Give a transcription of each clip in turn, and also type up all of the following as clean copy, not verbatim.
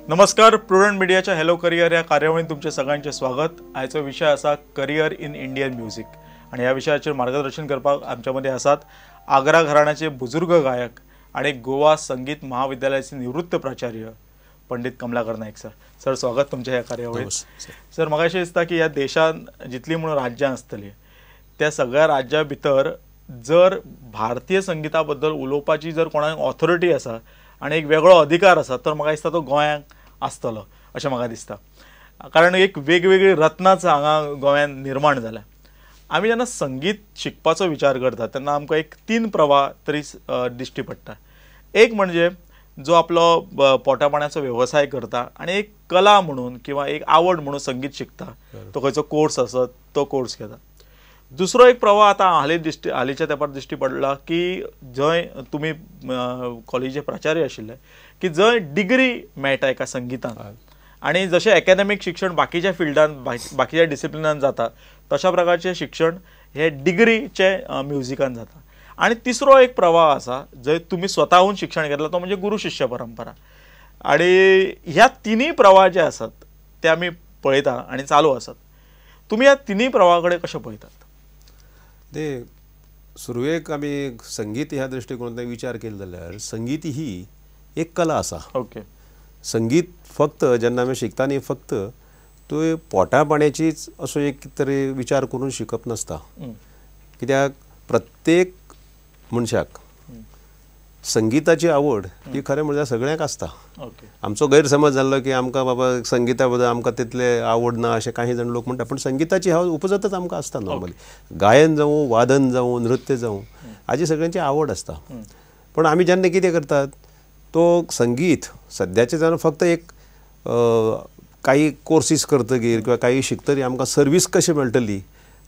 नमस्कार. प्रुडंट मिडियाच्या hello career या कार्यावळीत तुमचे सगळ्यांचे स्वागत. आजचा विषय असा करियर इन इंडियन म्युझिक आणि या विषयाचे मार्गदर्शन करपाक आमच्यामध्ये असतात आग्रा घराण्याचे बुजुर्ग गायक आणि गोवा संगीत महाविद्यालयाचे निवृत्त प्राचार्य पंडित कमलाकर नाईक सर. सर स्वागत तुमच्या या कार्यावळीत. सर म्हाका अशें दिसता की ह्या देशान जितली म्हणून राज्यां आसतली त्या सगळ्या राज्या भितर जर भारतीय संगीता बद्दल उलोवपाची जर कोणाक ऑथॉरिटी आसा आणि एक वेगळो अधिकार आसा तर म्हाका दिसता तो गोंयांक आसतलो अशें म्हाका दिसता. कारण एक वेगवेगळी रत्नाच हांगा गोंयांत निर्माण जाल्या. आमी जेन्ना संगीत शिकपाचो विचार करता तेन्ना आमकां एक 3 प्रवाह तरी दिश्टी पडटा. एक म्हणजे जो आपलो पोटापाण्याचो व्यवसाय करता आणि एक कला म्हणून किंवा एक आवड म्हणून संगीत शिकता, तो खंयचो कोर्स आसत तो कोर्स घेता. दुसरो एक प्रवाह आता हालींच्या तेंपार दिश्टी पडला की जंय तुमी कॉलेजीचे प्राचार्य आशिल्ले की जंय डिग्री मेळटा एका संगीतान आणि जशें एकाडेमीक शिक्षण बाकीच्या फिल्डान बाकीच्या डिसिप्लिनान जाता तशा प्रकारचे शिक्षण हे डिग्रीचे म्युझिकान जाता. आणि तिसरो एक प्रवाह आसा जंय तुमी स्वताहून शिक्षण घेतला तो म्हणजे गुरु शिष्य परंपरा. आणि ह्या तिनूय प्रवाह जे आसात ते आमी पळयता आणि चालू आसात. तुमी ह्या तिनूय प्रवाहा कडेन कशें पळयतात? ते सुरवेक आमी संगीत ह्या दृष्टिकोनांतल्यान विचार केलो जाल्यार संगीत ही एक कला आसा. ओके. संगीत फक्त जेन्ना आमी शिकता न्ही फक्त तो पोटा पाण्याचीच असो एक तरी विचार करून शिकप नासता. कित्याक प्रत्येक मनशाक संगीताची आवड ही खरें म्हणल्यार सगळ्यांक आसता. आमचो गैरसमज जाल्लो की आमकां बाबा संगीता बद्दल आमकां तितले आवड ना अशें काही जाण लोक म्हणटा, पण संगीताची आवड उपजतच आमकां आसता. नॉर्मली गायन जावं वादन जावं नृत्य जावं हाजी सगळ्यांची आवड आसता. पण आमी जेन्ना कितें करतात तो संगीत सद्याचे जावन फक्त एक काही कोर्सीस करतकीर किंवा काही शिकतरी आमकां सर्वीस कशी मेळटली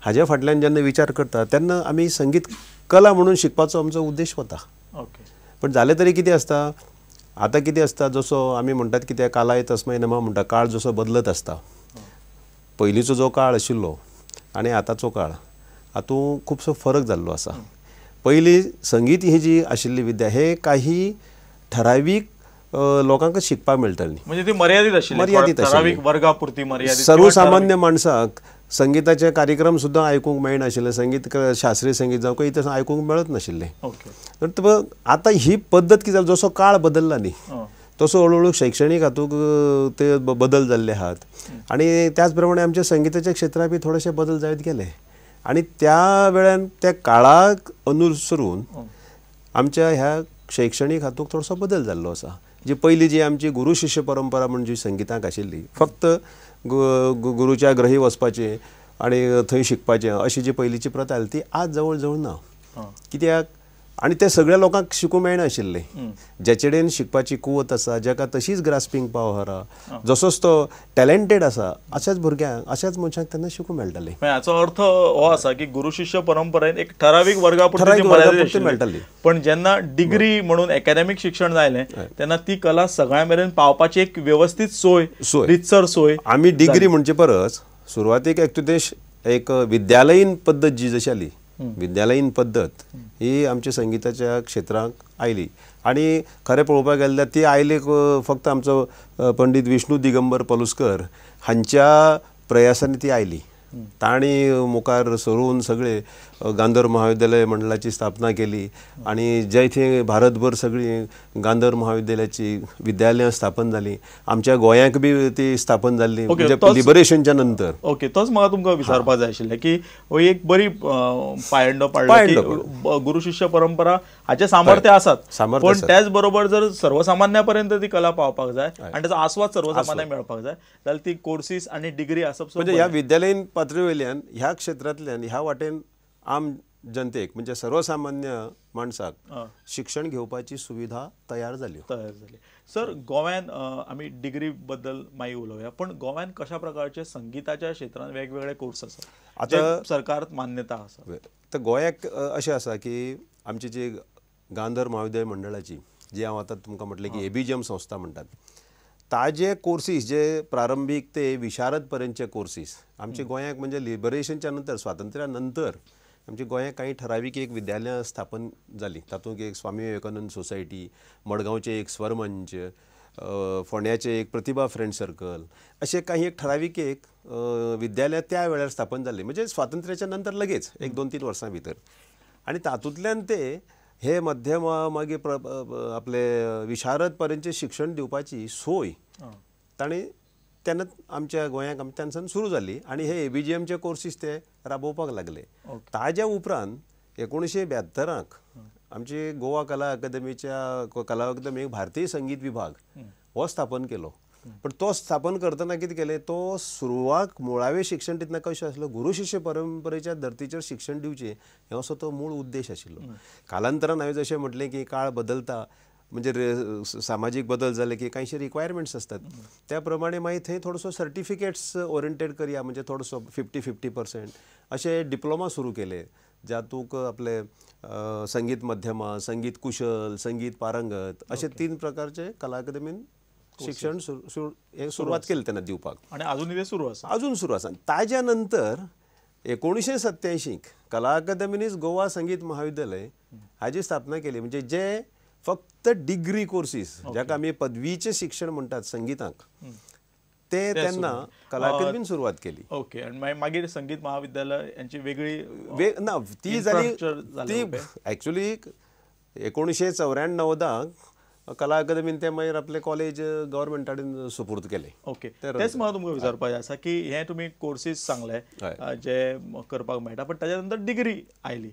हाज्या फाटल्यान जेन्ना विचार करता तेन्ना आमी संगीत कला म्हणून शिकपाचो आमचो उद्देश वता. पण जालें तरी कितें आसता, आतां कितें आसता जसो आमी म्हणटात कितें कालाय तस्मै नमः म्हणटा, काळ जसो बदलत आसता. पयलींचो जो काळ आशिल्लो आनी आतांचो काळ हातूंत खुबसो फरक जाल्लो आसा. पयलीं संगीत ही जी आशिल्ली विद्या हे काही ठरावीक लोकांक शिकपाक मेळटाली. म्हणजे ती मर्यादित आशिल्ली, ठरावीक वर्गापुरती मर्यादित. सर्वसामान्य माणसाक संगीताचे कार्यक्रम सुद्दां आयकूंक मेळनाशिल्ले. संगीत शास्त्रीय संगीत जावं खंय तसं आयकूंक मेळत नाशिल्लें. तर आतां ही पद्दत कितें जाली, जसो काळ बदलला न्ही तसो हळूहळू शैक्षणीक हातूंत ते बदल जाल्ले आहात. आनी त्याच प्रमाणे आमच्या संगीताच्या क्षेत्रांत बी थोडेशे बदल जायत गेले. आनी त्या वेळान त्या काळाक अनुसरून आमच्या ह्या शैक्षणीक हातूंत थोडोसो बदल जाल्लो आसा. जी पयलीं जी आमची गुरु शिष्य परंपरा म्हणजे संगीताक आशिल्ली, फक्त गुरूच्या ग्रही वचपाचें आनी थंय शिकपाचें अशी जी पयलींची प्रथा आसली ती आज जवळ जवळ ना. कित्याक आनी ते सगळ्या लोकांक शिकूंक मेळनाशिल्लें. जेचे कडेन शिकपाची कुवत आसा, जाका तशीच ग्रास्पिंग पावर आहा, जसोच तो टॅलेंटेड आसा अशाच भुरग्यांक अशाच मनशांक तेन्ना शिकूंक मेळटालें. हाचो अर्थ हो आसा की गुरु शिष्य परंपरेन एक ठरावीक वर्गापुरती मेळटाली. पण जेन्ना डिग्री म्हणून एकाडेमीक शिक्षण जालें तेन्ना ती कला सगळ्यां मेरेन पावपाची एक व्यवस्थीत सोय, रितसर सोय. आमी डिग्री म्हणचे परस सुरवातीक एक तुदेश एक विद्यालयीन पद्दत जी जशी आली, विद्यालयीन पद्दत ही आमच्या संगीताच्या क्षेत्रांत आयली. आणि खरें पळोवपाक गेल्यार ती आयली फक्त आमचो पंडित विष्णू दिगंबर पलुस्कर हांच्या प्रयासांनी ती आयली. तांणी मुखार सरून सगळे गांधर्व महाविद्यालय मंडळाची स्थापना केली आणि जंय थंय भारतभर सगळी गांधर्व महाविद्यालयाची विद्यालयां स्थापन जाली. आमच्या गोंयांक बी ती स्थापन जाल्ली म्हणजे लिबरेशनच्या नंतर. ओके, तोच म्हाका तुमकां विचारपाक जाय आशिल्लें की हो एक बरी पायंडो पाडलो. गुरु शिष्य परंपरा हाचे सामर्थ्य आसात, पण त्याच बरोबर जर सर्वसामान्यापर्यंत ती कला पावपाक जाय आणि त्याचा आस्वाद सर्वसामान्यांक मेळपाक जाय जाल्यार ती कोर्सीस आणि डिग्री आसप. म्हणजे ह्या विद्यालयीन पातळी वयल्यान ह्या क्षेत्रांतल्यान ह्या वाटेन आम जनतेक म्हणजे सर्वसामान्य माणसाक शिक्षण घेवपाची सुविधा तयार जाली. सर, गोव्यान आमी डिग्री बद्दल मागीर उलोवया, पण गोव्यान कशा प्रकारचे संगीताच्या क्षेत्रांत वेगवेगळे कोर्स आसात आता सरकारांत मान्यता आसा? तर गोंयाक अशें आसा की आमची जी गांधर्व महाविद्यालय मंडळाची जी हांव आतां तुमकां म्हटलें की एबीजीएम संस्था म्हणटात, ताजे कोर्सीस जे प्रारंभीक ते विशारद पर्यंतचे कोर्सीस आमच्या गोंयाक म्हणजे लिबरेशनच्या नंतर स्वातंत्र्या नंतर आमच्या गोंयांत काही ठरावीक एक विद्यालयां स्थापन जाली. तातूंत एक स्वामी विवेकानंद सोसायटी, मडगांवचे एक स्वरमंच, फोंड्याचे एक प्रतिभा फ्रेंड सर्कल असे काही एक ठराविक एक विद्यालय त्या वेळार स्थापन जाल्ले म्हणजे स्वातंत्र्याच्या नंतर लगेच 1-2-3 वर्सां भितर आणि तातूंतल्यान ते हे मध्यमा मागीर आपले विशारद पर्यंतचे शिक्षण दिवपाची सोय ताणें तेन्ना आमच्या गोंयांक तेन्ना सुरू जाली आणि हे ABGMचे कोर्सीस ते राबोवपाक लागले. ताज्या उपरांत 1972 आमची गोवा कला अकादमीच्या कला अकादमीक भारतीय संगीत विभाग हो स्थापन केलो. पण तो स्थापन करतना कितें केलें तो सुरवात मुळावें शिक्षण तितून कशें आसलें गुरु शिश्य परंपरेच्या धर्तीचेर शिक्षण दिवचें हे असो तो मूळ उद्देश आशिल्लो. कालांतरान हांवें जशें म्हटलें की काळ बदलता म्हणजे सामाजीक बदल जाले की कांयशे रिक्वायरमेंट्स असतात त्या प्रमाणे मागीर थंय थोडोसो सर्टिफिकेट्स ओरिएंटेड करया म्हणजे थोडोसो 50% अशे डिप्लोमा सुरू केले जातूंक आपले संगीत मध्यमा संगीत कुशल संगीत पारंगत असे 3 प्रकारचे कला अकादमीन शिक्षण सुरवात केली त्यांना दिवपाक आणि अजूनही ते सुरू आसा अजून सुरू आसा. ताज्या नंतर 1987 कला अकादमीनीच गोवा संगीत महाविद्यालय हाची स्थापना केली म्हणजे जे फक्त डिग्री कोर्सीस ज्याका आमी पदवीचे शिक्षण म्हणतात संगीताक ते त्यांना कला अकादमीन सुरवात केली. ओके आणि मागीर संगीत महाविद्यालय यांची वेगळी ना ती जाली ती ॲक्च्युली 1994 कला अकादमीन ते मागीर आपले कॉलेज गव्हर्मेंटान सुपूर्द केले. ओके तेच मला तुमकां विचारपाचें आसा की हे तुमी कोर्सीस सांगले जे करपाक मेळटा पण ताच्या नंतर डिग्री आयली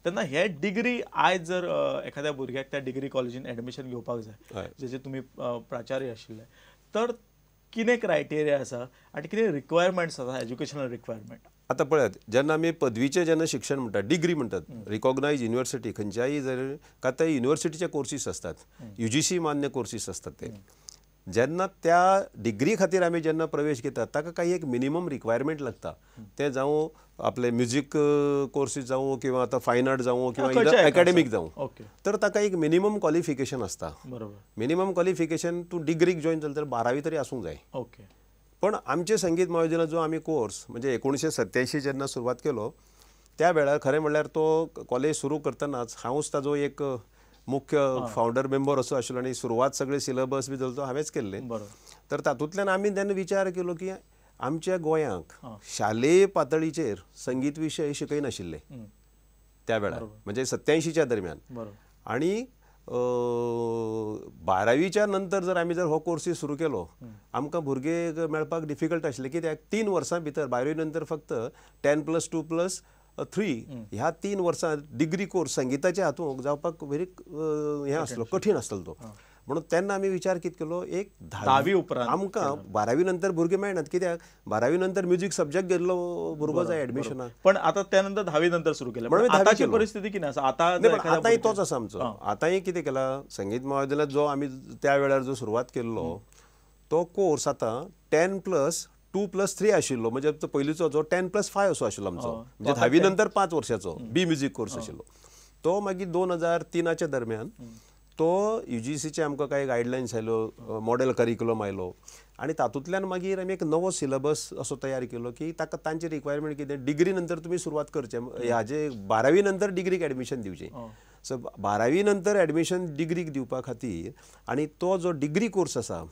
तेन्ना हे डिग्री आयज जर एखाद्या भुरग्याक त्या डिग्री कॉलेजीन एडमिशन घेवपाक जाय जेचे तुमी प्राचार्य आशिल्ले तर कितें क्रायटेरिया आसा आनी कितें रिक्वायरमेंट्स आसा एज्युकेशनल रिक्वायरमेंट. आता पळयात जेन्ना आमी पदवीचे जेन्ना शिक्षण म्हणटात डिग्री म्हणटात रिकॉग्नायज युनिव्हर्सिटी खंयच्याय जर काय युनिव्हर्सिटीचे कोर्सीस असतात UGC मान्य कोर्सीस असतात ते जेन्ना त्या डिग्री खातीर आमी जेन्ना प्रवेश घेतात ताका काही एक मिनिमम रिक्वायरमेंट लागता ते जावं आपले म्युझिक कोर्सीस जावं किंवा आता फायन आर्ट जावं किंवा अकॅडमीक जावं तर ताका एक मिनिमम क्वॉलिफिकेशन असता. बरोबर मिनिमम क्वॉलिफिकेशन तूं डिग्रीक जॉइन जाल तर 12वी तरी आसूंक जाय. ओके पण आमचे संगीत महाविद्यालयात जो आमी कोर्स म्हणजे 1987 जेन्ना सुरवात केलो त्या वेळार खरें म्हणल्यार तो कॉलेज सुरू करतनाच हांवूच ताजो एक मुख्य फाउंडर मेंबर असो आशिल्लो आणि सुरवात सगळे सिलेबस बी तो हांवेंच केल्ले. तर तातूंतल्यान आमी तेन्ना विचार केलो की आमच्या गोंयांक शालेय पातळीचेर संगीत विशय शिकयनाशिल्ले त्या वेळार म्हणजे 87च्या दरम्यान आणि 12वीच्या नंतर जर आमी जर हो कोर्सीस सुरू केलो आमकां भुरगे मेळपाक डिफिकल्ट आशिल्ले कित्याक 3 वर्सां भितर 12वी नंतर फक्त 10+2+3 ह्या 3 वर्सां डिग्री कोर्स संगीताच्या हातूंक जावपाक व्हेरी हें आसलो कठीण आसलो तो म्हणून तेन्ना आमी विचार कितें केलो एक 10वी उपरांत आमकां 12वी नंतर भुरगे मेळनात कित्याक 12वी नंतर म्युझिक सब्जेक्ट घेतलो भुरगो जाय एडमिशनाक पण आता त्यानंतर 10वी नंतर सुरू केलं म्हणजे आताची परिस्थिती कितें आसा आतांय तोच आसा आमचो आतांय कितें केला संगीत महाविद्यालयात जो आमी त्या वेळार जो सुरवात केल्लो तो कोर्स आतां 10+2+3 आशिल्लो म्हणजे पयलींचो जो 10+5 असो आशिल्लो आमचो म्हणजे 10वी नंतर 5 वर्साचो बी म्युझिक कोर्स आशिल्लो तो मागीर 2003च्या दरम्यान तो UGCचे आमकां कांय गायडलायन्स आयलो मॉडेल करिक्युलम आयलो आणि तातूंतल्यान मागीर आमी एक नवो सिलेबस असो तयार केलो की ताका तांची रिक्वायरमेंट कितें डिग्री नंतर तुमी सुरवात करचें हाजे 12वी नंतर डिग्रीक एडमिशन दिवचें. सो 12वी नंतर एडमिशन डिग्रीक दिवपा खातीर आणि तो जो डिग्री कोर्स आसा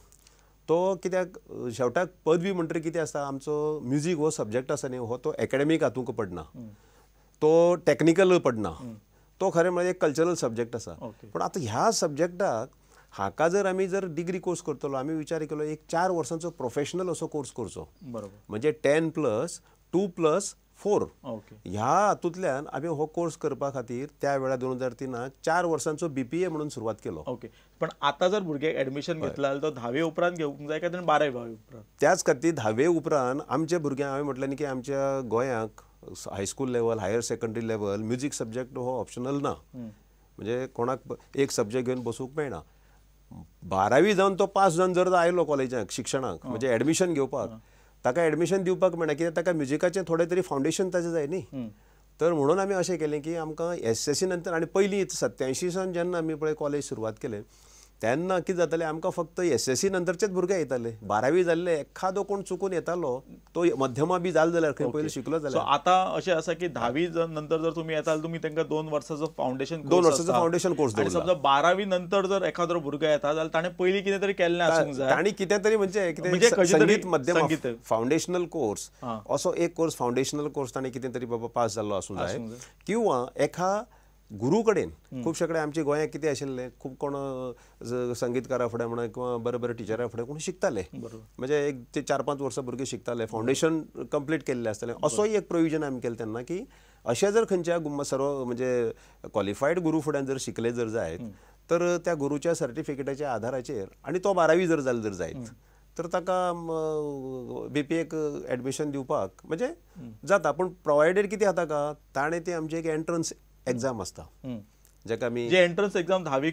तो कित्याक शेवटाक पदवी म्हणटरी कितें आसता आमचो म्युझिक हो सब्जेक्ट आसा न्ही हो तो एकाडेमीक हातूंक पडना तो टॅक्निकल पडना तो खरें म्हणजे एक कल्चरल सब्जेक्ट आसा. पण आता ह्या सब्जेक्टाक हाका जर आमी जर डिग्री कोर्स करतलो आमी विचार केलो एक 4 वर्सांचो प्रोफेशनल असो कोर्स करचो म्हणजे 10+2+4 ह्या हातूंतल्यान आमी हो कोर्स करपा खातीर त्या वेळार 2003 4 वर्सांचो BPA म्हणून सुरवात केलो. ओके पण आता जर भुरग्याक एडमिशन घेतला जाल्यार तो 10वी उपरांत घेवंक जाय काय 12वी उपरांत त्याच खातीर 10वी उपरांत आमच्या भुरग्यांक हांवें म्हटलें न्ही की आमच्या गोंयांक high school level higher secondary level music subject हो ऑप्शनल ना म्हणजे कोणाक एक सब्जेक्ट घेवन बसूंक मेळना. 12वी जावन तो पास जावन जर आयलो कॉलेजाक शिक्षणाक म्हणजे एडमिशन घेवपाक ताका एडमिशन दिवपाक मेळना कित्याक ताका म्युझिकाचें थोडें तरी फावंडेशन ताचें जाय न्ही. तर म्हणून आमी अशें केलें की आमकां SSC नंतर आनी पयलीं 87 सावन जेन्ना आमी पळय कॉलेज सुरवात केलें तेन्ना कितें जातालें आमकां फक्त SSC नंतरचेच भुरगे येताले 12वी जाल्ले एखादो कोण चुकून येतालो तो मध्यमा बी जालो जाल्यार खंय पयलीं शिकलो सो जाल्यार आता अशें आसा की 10वी नंतर जर तुम्ही येताल तुमी तांकां 2 वर्साचो फाउंडेशन 2 वर्साचो फाउंडेशन कोर्स आणि दवरला. समजा 12वी नंतर जर एखादो भुरगो येता जाल्यार ताणें पयलीं कितें तरी केल्लें आसूंक जाय. तांणी कितें तरी म्हणजे म्हणजे खंयची तरी संगीत मध्यम संगीत. फाउंडेशनल कोर्स हां. असो एक कोर्स फाउंडेशनल कोर्स ताणें कितें तरी बाबा पास जाल्लो आसूंक जाय आसूंक जाय. किंवा एका गुरू कडेन खुबशे कडेन आमच्या गोंयांत कितें आशिल्लें खूब कोण संगीतकारा फुडें म्हणा किंवा बरे बरे टिचरा फुडें कोण शिकताले म्हणजे एक ते 4-5 वर्सां भुरगे शिकताले फाउंडेशन कंप्लीट केल्लें आसतालें असोय एक प्रोविजन आमी केलें तेन्ना की अशें जर खंयच्या सर्व म्हणजे क्वॉलिफायड गुरू फुड्यान जर शिकले जर जायत तर त्या गुरूच्या सर्टिफिकेटाच्या आधाराचेर आनी तो 12वी जर जालो जर जायत तर ताका BPAक एडमिशन दिवपाक म्हणजे जाता पूण प्रोवायडेड कितें जाता का ताणें ती आमची एक एंट्रन्स एग्जाम आसता जाका आमी जे एंट्रन्स एग्जाम 10वी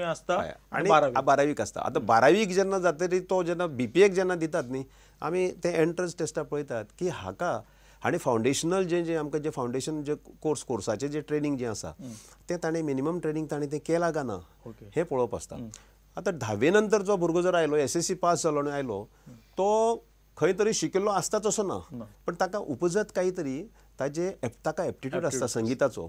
आसता आणि 12वीक आसता. आतां 12वीक जेन्ना जातरी तो जेन्ना BPAक जेन्ना दितात न्ही आमी ते एंट्रन्स टेस्टा पळयतात की हाका आनी फाउंडेशनल जे आमकां जे फाउंडेशन जे कोर्साचें जे ट्रेनिंग जें आसा तें ताणें मिनिमम ट्रेनिंग ताणें तें केलां काय ना हें पळोवप आसता. आतां 10वी नंतर जो भुरगो जर आयलो SSC पास जालो आनी आयलो तो खंय तरी शिकिल्लो आसताच असो ना पण ताका उपजत काही तरी ताका एप्टिट्यूड आसता संगीताचो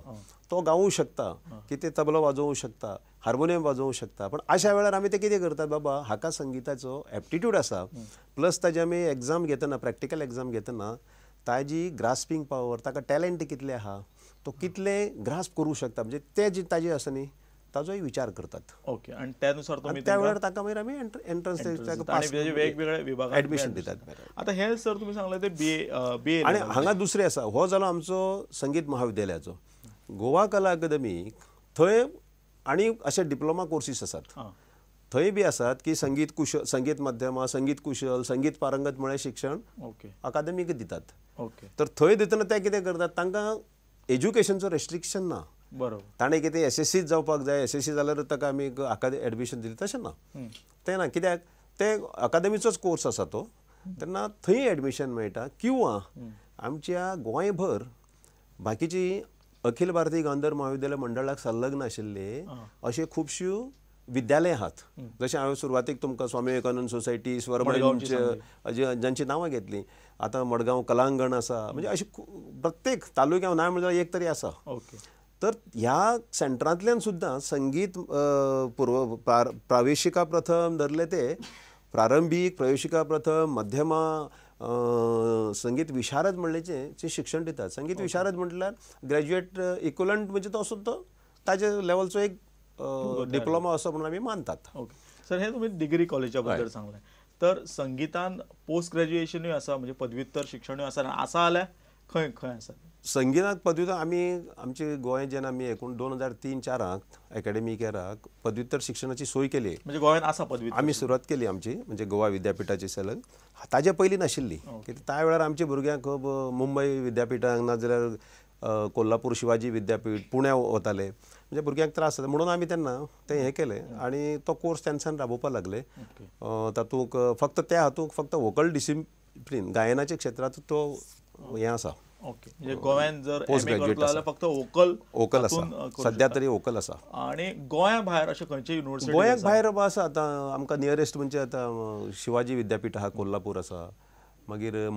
तो गावूंक शकता की ते तबलो वाजोवंक शकता हार्मोनियम वाजोवंक शकता पण अशा वेळार आमी ते कितें करतात बाबा हाका संगीताचो एप्टिट्यूड आसा प्लस ताजे आमी एग्जाम घेतना प्रॅक्टिकल एग्जाम घेतना ताजी ग्रास्पिंग पावर ताका टॅलंट कितलें आहा तो कितलें ग्रास्प करूंक शकता म्हणजे ते जी ताजी आसा न्ही ताजोय विचार करतात. ओके आणि त्यानुसार तुम्ही त्या वेळार ताका मागीर आमी एंट्रन्स वेगवेगळ्या विभागात एडमिशन दितात. आता हे सर तुम्ही सांगले ते BA आणि हांगा दुसरें आसा हो जालो आमचो संगीत महाविद्यालयाचो गोवा कला अकादमीक थंय आनी अशे डिप्लोमा कोर्सीस आसात थंय बी आसात की संगीत कुशल संगीत मध्यमा संगीत कुशल संगीत पारंगत म्हळ्यार शिक्षण अकादमीक दितात. तर थंय दितना ते कितें करतात तांकां एज्युकेशनचो रेस्ट्रिक्शन ना बरोबर ताणें कितें SSC जावपाक जाय SSC जाल्यार ताका आमी एडमिशन दिलें तशें ना तें ना कित्याक ते अकादमीचोच कोर्स आसा तो तेन्ना थंय एडमिशन मेळटा किंवा आमच्या गोंयभर बाकीची अखिल भारतीय गांधर महाविद्यालय मंडळाक संलग्न आशिल्ले अशे खुबश्यो विद्यालय आहात जशें हांवें सुरवातीक तुमकां स्वामी विवेकानंद सोसायटी स्वरमंच जांची नांवां घेतलीं आतां मडगांव कलांगण आसा म्हणजे अशी प्रत्येक तालुक्यांत ना म्हणजे एक तरी आसा. तर ह्या सेंटरांतल्यान सुद्दां संगीत प्रावेशिका प्रथम धरले ते प्रारंभीक प्रवेशिका प्रथम मध्यमा संगीत विशारद म्हणलेचे शिक्षण दितात. संगीत विशारद म्हटल्यार ग्रॅज्युएट इक्वलंट म्हणजे तो सुद्दां ताजे लेवलचो एक डिप्लोमा असो म्हणून आमी मानतात. ओके सर हे तुम्ही डिग्री कॉलेजा बद्दल सांगलें तर संगीतान पोस्ट ग्रॅज्युएशनूय आसा म्हणजे पदव्युत्तर शिक्षणूय आसा जाल्यार खंय खंय आसा संगीताक पदव्युत्तर आमी आमचे गोंय जेन्ना आमी एकूण 2003-04 एकाडेमीक येराक पदव्युत्तर शिक्षणाची सोय केली म्हणजे गोंयांत आसा पदव्युत्तर आमी सुरवात केली आमची म्हणजे गोवा विद्यापिठाची सलग ताजे पयलीं नाशिल्ली कित्याक त्या वेळार आमच्या भुरग्यांक मुंबय विद्यापिठांक नाजाल्यार कोल्हापूर शिवाजी विद्यापीठ पुण्या वताले म्हणजे भुरग्यांक त्रास जाता म्हणून आमी तेन्ना तें हें केलें आनी तो कोर्स तेन्सान राबोवपाक लागले. तातूंत फक्त त्या हातूंत फक्त वोकल डिसिप्लीन गायनाच्या क्षेत्रांत तो हें आसा. ओके म्हणजे गोव्यान जर MA करतलो जाल्यार फक्त वोकल आसा सध्या तरी वोकल आसा. आणि गोंया भायर अशे खंयचे युनिवर्सिटी गोंयाक भायर आसा आतां आमकां नियरेस्ट म्हणजे आतां शिवाजी विद्यापीठ आहा कोल्हापूर आसा मागीर